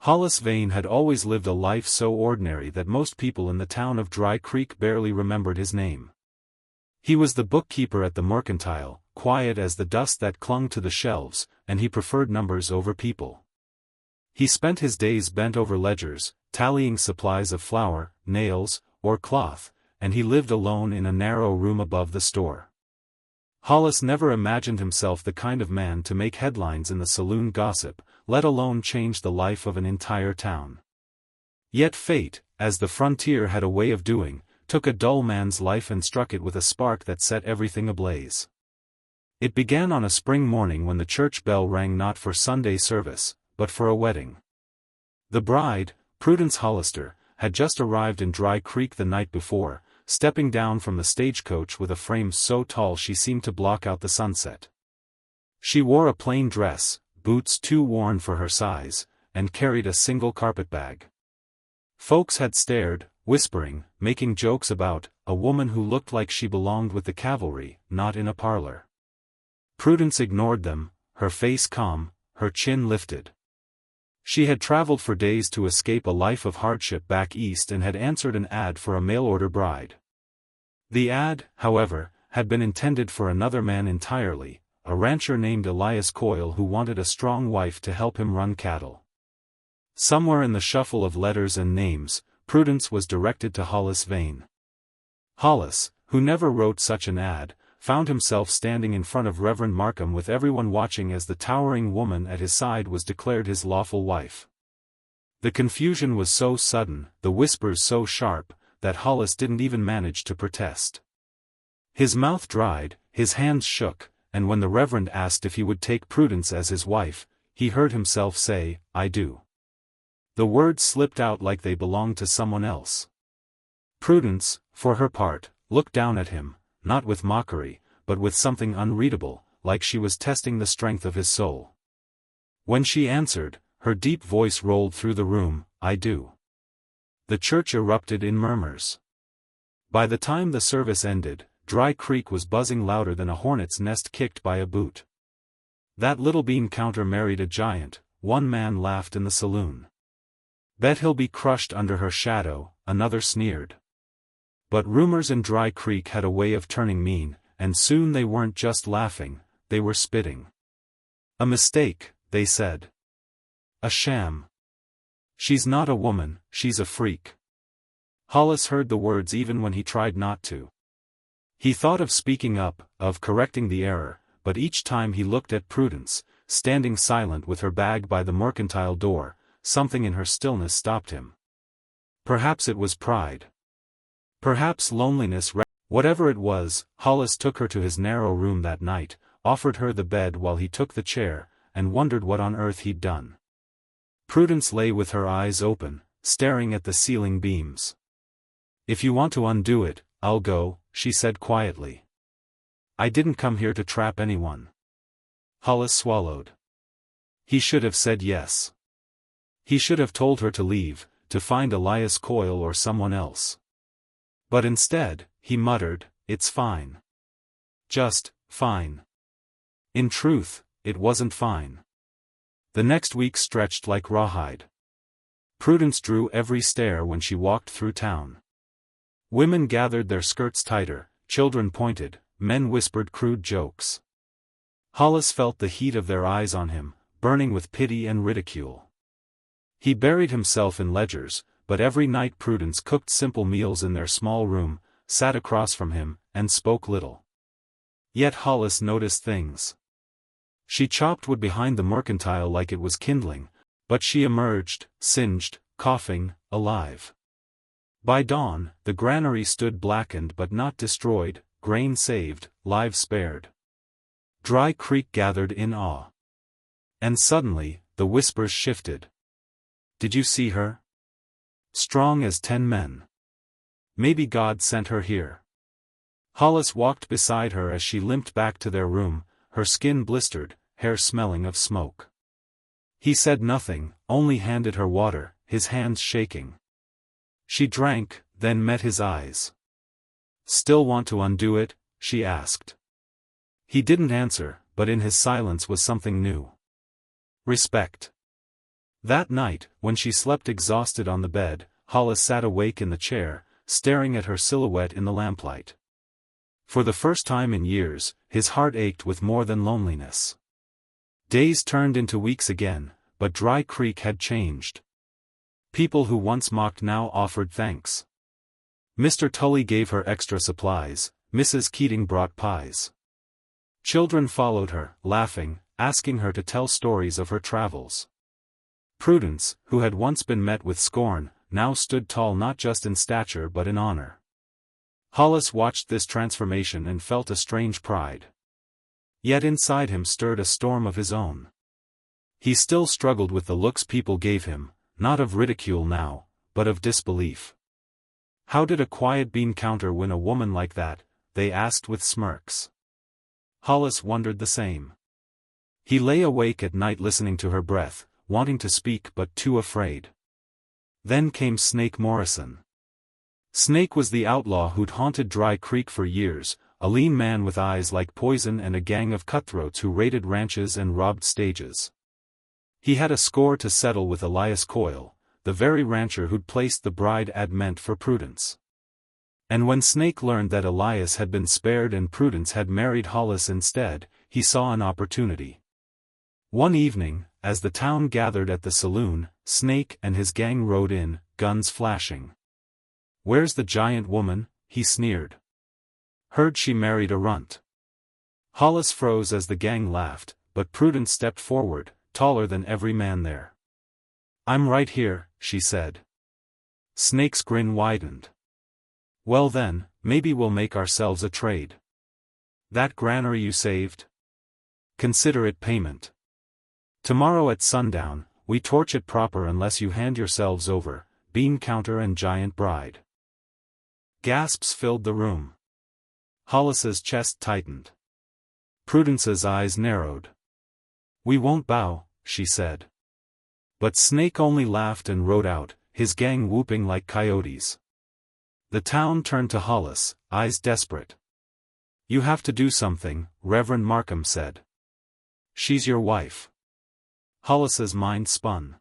Hollis Vane had always lived a life so ordinary that most people in the town of Dry Creek barely remembered his name. He was the bookkeeper at the mercantile, quiet as the dust that clung to the shelves, and he preferred numbers over people. He spent his days bent over ledgers, tallying supplies of flour, nails, or cloth, and he lived alone in a narrow room above the store. Hollis never imagined himself the kind of man to make headlines in the saloon gossip, let alone change the life of an entire town. Yet fate, as the frontier had a way of doing, took a dull man's life and struck it with a spark that set everything ablaze. It began on a spring morning when the church bell rang not for Sunday service, but for a wedding. The bride, Prudence Hollister, had just arrived in Dry Creek the night before, stepping down from the stagecoach with a frame so tall she seemed to block out the sunset. She wore a plain dress, boots too worn for her size, and carried a single carpetbag. Folks had stared, whispering, making jokes about a woman who looked like she belonged with the cavalry, not in a parlor. Prudence ignored them, her face calm, her chin lifted. She had traveled for days to escape a life of hardship back east and had answered an ad for a mail-order bride. The ad, however, had been intended for another man entirely, a rancher named Elias Coyle who wanted a strong wife to help him run cattle. Somewhere in the shuffle of letters and names, Prudence was directed to Hollis Vane. Hollis, who never wrote such an ad, found himself standing in front of Reverend Markham with everyone watching as the towering woman at his side was declared his lawful wife. The confusion was so sudden, the whispers so sharp, that Hollis didn't even manage to protest. His mouth dried, his hands shook, and when the Reverend asked if he would take Prudence as his wife, he heard himself say, "I do." The words slipped out like they belonged to someone else. Prudence, for her part, looked down at him, not with mockery, but with something unreadable, like she was testing the strength of his soul. When she answered, her deep voice rolled through the room, "I do." The church erupted in murmurs. By the time the service ended, Dry Creek was buzzing louder than a hornet's nest kicked by a boot. "That little bean counter married a giant," one man laughed in the saloon. "Bet he'll be crushed under her shadow," another sneered. But rumors in Dry Creek had a way of turning mean, and soon they weren't just laughing, they were spitting. "A mistake," they said. "A sham. She's not a woman, she's a freak." Hollis heard the words even when he tried not to. He thought of speaking up, of correcting the error, but each time he looked at Prudence, standing silent with her bag by the mercantile door, something in her stillness stopped him. Perhaps it was pride. Perhaps loneliness. Whatever it was, Hollis took her to his narrow room that night, offered her the bed while he took the chair, and wondered what on earth he'd done. Prudence lay with her eyes open, staring at the ceiling beams. "If you want to undo it, I'll go," she said quietly. "I didn't come here to trap anyone." Hollis swallowed. He should have said yes. He should have told her to leave, to find Elias Coyle or someone else. But instead, he muttered, "It's fine. Just fine." In truth, it wasn't fine. The next week stretched like rawhide. Prudence drew every stare when she walked through town. Women gathered their skirts tighter, children pointed, men whispered crude jokes. Hollis felt the heat of their eyes on him, burning with pity and ridicule. He buried himself in ledgers, but every night Prudence cooked simple meals in their small room, sat across from him, and spoke little. Yet Hollis noticed things. She chopped wood behind the mercantile like it was kindling, but she emerged, singed, coughing, alive. By dawn, the granary stood blackened but not destroyed, grain saved, lives spared. Dry Creek gathered in awe. And suddenly, the whispers shifted. "Did you see her? Strong as 10 men. Maybe God sent her here." Hollis walked beside her as she limped back to their room, her skin blistered, hair smelling of smoke. He said nothing, only handed her water, his hands shaking. She drank, then met his eyes. "Still want to undo it?" she asked. He didn't answer, but in his silence was something new. Respect. That night, when she slept exhausted on the bed, Hollis sat awake in the chair, staring at her silhouette in the lamplight. For the first time in years, his heart ached with more than loneliness. Days turned into weeks again, but Dry Creek had changed. People who once mocked now offered thanks. Mr. Tully gave her extra supplies, Mrs. Keating brought pies. Children followed her, laughing, asking her to tell stories of her travels. Prudence, who had once been met with scorn, now stood tall not just in stature but in honor. Hollis watched this transformation and felt a strange pride. Yet inside him stirred a storm of his own. He still struggled with the looks people gave him, not of ridicule now, but of disbelief. How did a quiet bean counter win a woman like that, they asked with smirks. Hollis wondered the same. He lay awake at night listening to her breath, wanting to speak but too afraid. Then came Snake Morrison. Snake was the outlaw who'd haunted Dry Creek for years, a lean man with eyes like poison and a gang of cutthroats who raided ranches and robbed stages. He had a score to settle with Elias Coyle, the very rancher who'd placed the bride ad meant for Prudence. And when Snake learned that Elias had been spared and Prudence had married Hollis instead, he saw an opportunity. One evening, as the town gathered at the saloon, Snake and his gang rode in, guns flashing. "Where's the giant woman?" he sneered. "Heard she married a runt." Hollis froze as the gang laughed, but Prudence stepped forward, taller than every man there. "I'm right here," she said. Snake's grin widened. "Well then, maybe we'll make ourselves a trade. That granary you saved? Consider it payment. Tomorrow at sundown, we torch it proper unless you hand yourselves over, bean counter and giant bride." Gasps filled the room. Hollis's chest tightened. Prudence's eyes narrowed. "We won't bow," she said. But Snake only laughed and rode out, his gang whooping like coyotes. The town turned to Hollis, eyes desperate. "You have to do something," Reverend Markham said. "She's your wife." Hollis's mind spun.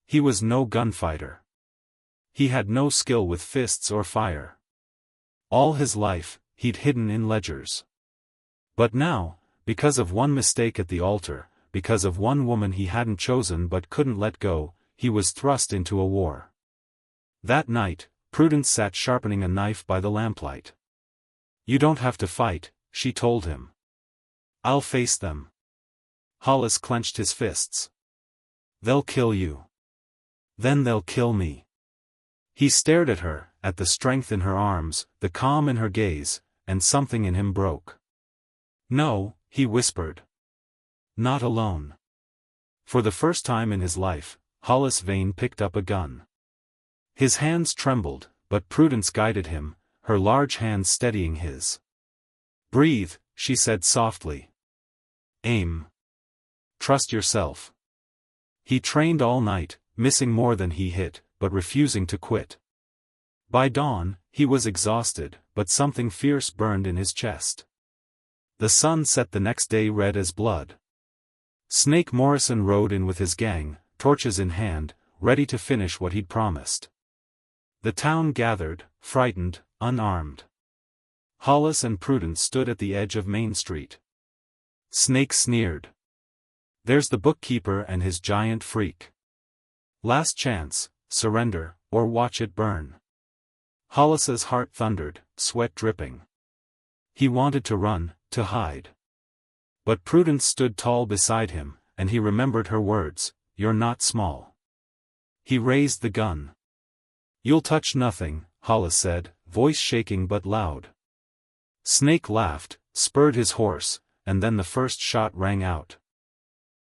He was no gunfighter. He had no skill with fists or fire. All his life, he'd hidden in ledgers. But now, because of one mistake at the altar, because of one woman he hadn't chosen but couldn't let go, he was thrust into a war. That night, Prudence sat sharpening a knife by the lamplight. "You don't have to fight," she told him. "I'll face them." Hollis clenched his fists. "They'll kill you. Then they'll kill me." He stared at her, at the strength in her arms, the calm in her gaze, and something in him broke. "No," he whispered. "Not alone." For the first time in his life, Hollis Vane picked up a gun. His hands trembled, but Prudence guided him, her large hands steadying his. "Breathe," she said softly. "Aim. Trust yourself." He trained all night, missing more than he hit, but refusing to quit. By dawn, he was exhausted, but something fierce burned in his chest. The sun set the next day red as blood. Snake Morrison rode in with his gang, torches in hand, ready to finish what he'd promised. The town gathered, frightened, unarmed. Hollis and Prudence stood at the edge of Main Street. Snake sneered. "There's the bookkeeper and his giant freak. Last chance, surrender, or watch it burn." Hollis's heart thundered, sweat dripping. He wanted to run, to hide. But Prudence stood tall beside him, and he remembered her words, "You're not small." He raised the gun. "You'll touch nothing," Hollis said, voice shaking but loud. Snake laughed, spurred his horse, and then the first shot rang out.